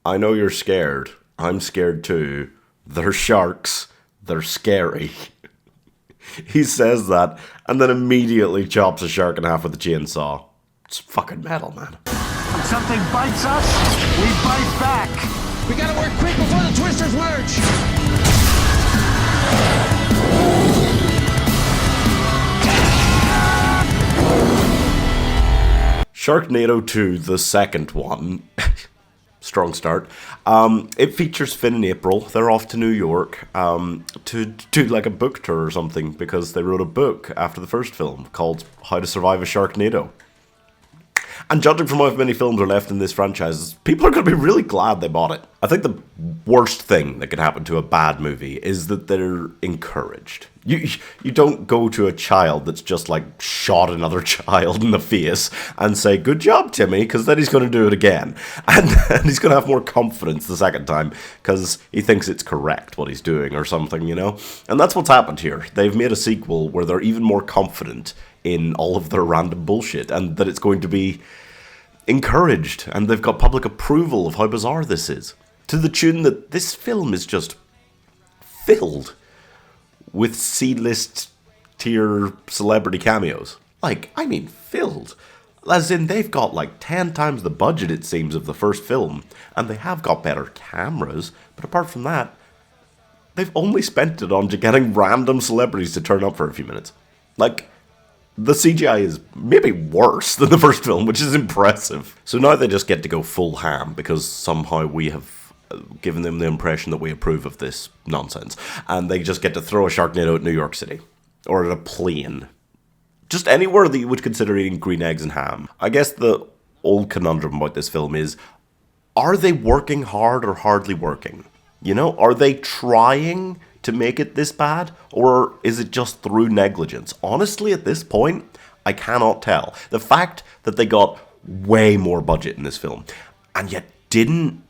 I know you're scared. I'm scared too. They're sharks. They're scary. He says that, and then immediately chops a shark in half with a chainsaw. It's fucking metal, man. When something bites us, we bite back. We gotta work quick before the twisters merge. Sharknado 2, the second one. Strong start. It features Finn and April. They're off to New York to do like a book tour or something because they wrote a book after the first film called How to Survive a Sharknado. And judging from how many films are left in this franchise, people are going to be really glad they bought it. I think the worst thing that can happen to a bad movie is that they're encouraged. You don't go to a child that's just like shot another child in the face and say, good job, Timmy, because then he's going to do it again. And he's going to have more confidence the second time because he thinks it's correct what he's doing or something, you know? And that's what's happened here. They've made a sequel where they're even more confident in all of their random bullshit and that it's going to be encouraged, and they've got public approval of how bizarre this is, to the tune that this film is just filled with C-list tier celebrity cameos. Like, I mean filled. As in, they've got like 10 times the budget, it seems, of the first film, and they have got better cameras, but apart from that, they've only spent it on getting random celebrities to turn up for a few minutes. Like, the CGI is maybe worse than the first film, which is impressive. So now they just get to go full ham because somehow we have given them the impression that we approve of this nonsense. And they just get to throw a Sharknado at New York City. Or at a plane. Just anywhere that you would consider eating green eggs and ham. I guess the old conundrum about this film is, are they working hard or hardly working? You know, are they trying to make it this bad, or is it just through negligence? Honestly, at this point, I cannot tell. The fact that they got way more budget in this film, and yet didn't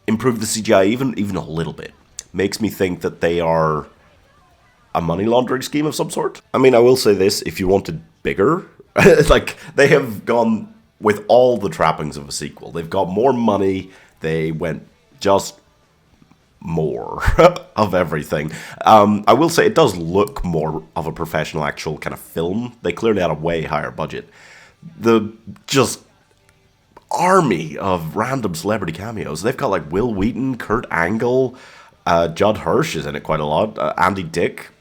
improve the CGI even a little bit, makes me think that they are a money laundering scheme of some sort. I mean, I will say this, if you wanted bigger, like, they have gone with all the trappings of a sequel. They've got more money, they went just more of everything. I will say it does look more of a professional actual kind of film. They clearly had a way higher budget. The just army of random celebrity cameos. They've got like Will Wheaton, Kurt Angle, Judd Hirsch is in it quite a lot, Andy Dick,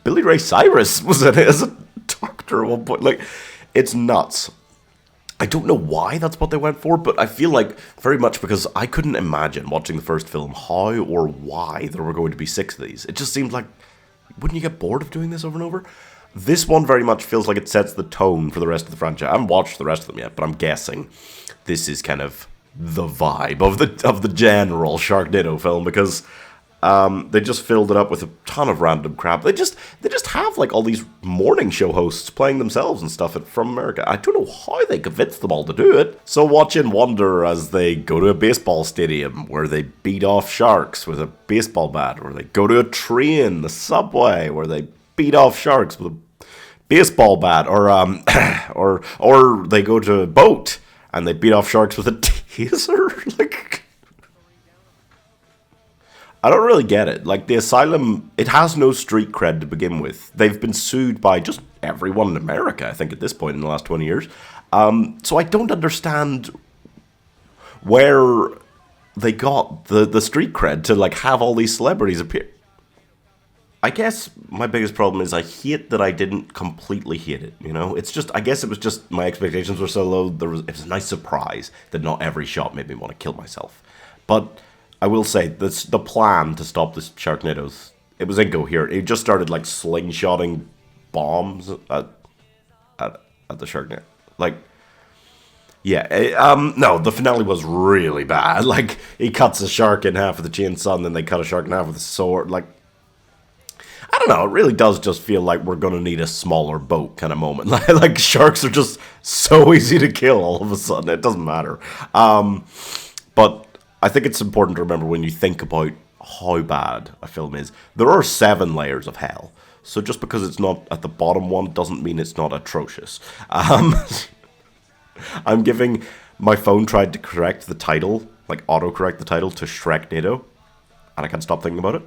Billy Ray Cyrus was in it as a doctor at one point. Like, it's nuts. I don't know why that's what they went for, but I feel like very much because I couldn't imagine watching the first film how or why there were going to be 6 of these. It just seemed like, wouldn't you get bored of doing this over and over? This one very much feels like it sets the tone for the rest of the franchise. I haven't watched the rest of them yet, but I'm guessing this is kind of the vibe of the general Sharknado film, because they just filled it up with a ton of random crap. They just have like all these morning show hosts playing themselves and stuff from America. I don't know how they convinced them all to do it. So watch and wonder as they go to a baseball stadium where they beat off sharks with a baseball bat, or they go to a train, the subway, where they beat off sharks with a baseball bat, or or they go to a boat and they beat off sharks with a taser. Like, I don't really get it. Like, the asylum, it has no street cred to begin with. They've been sued by just everyone in America, I think, at this point in the last 20 years. So I don't understand where they got the street cred to, like, have all these celebrities appear. I guess my biggest problem is I hate that I didn't completely hate it, you know? It's just, I guess it was just my expectations were so low, it was a nice surprise that not every shot made me want to kill myself. But I will say, the plan to stop the Sharknadoes, it was incoherent. It just started, like, slingshotting bombs at the Sharknado. Like, yeah, no, the finale was really bad. Like, he cuts a shark in half with a chainsaw, and then they cut a shark in half with a sword. Like, I don't know, it really does just feel like we're going to need a smaller boat kind of moment. Like, sharks are just so easy to kill all of a sudden. It doesn't matter. But I think it's important to remember when you think about how bad a film is, there are 7 layers of hell. So just because it's not at the bottom one doesn't mean it's not atrocious. I'm giving... My phone tried to correct the title like autocorrect the title to Sharknado, and I can't stop thinking about it.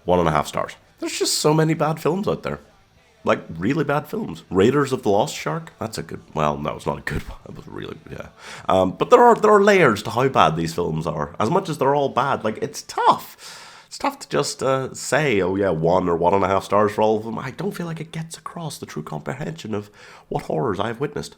1.5 stars. There's just so many bad films out there. Like, really bad films. Raiders of the Lost Shark? That's a good... Well, no, it's not a good one. It was really... Yeah. But there are layers to how bad these films are. As much as they're all bad, like, it's tough. It's tough to just say, oh yeah, 1 or 1.5 stars for all of them. I don't feel like it gets across the true comprehension of what horrors I have witnessed.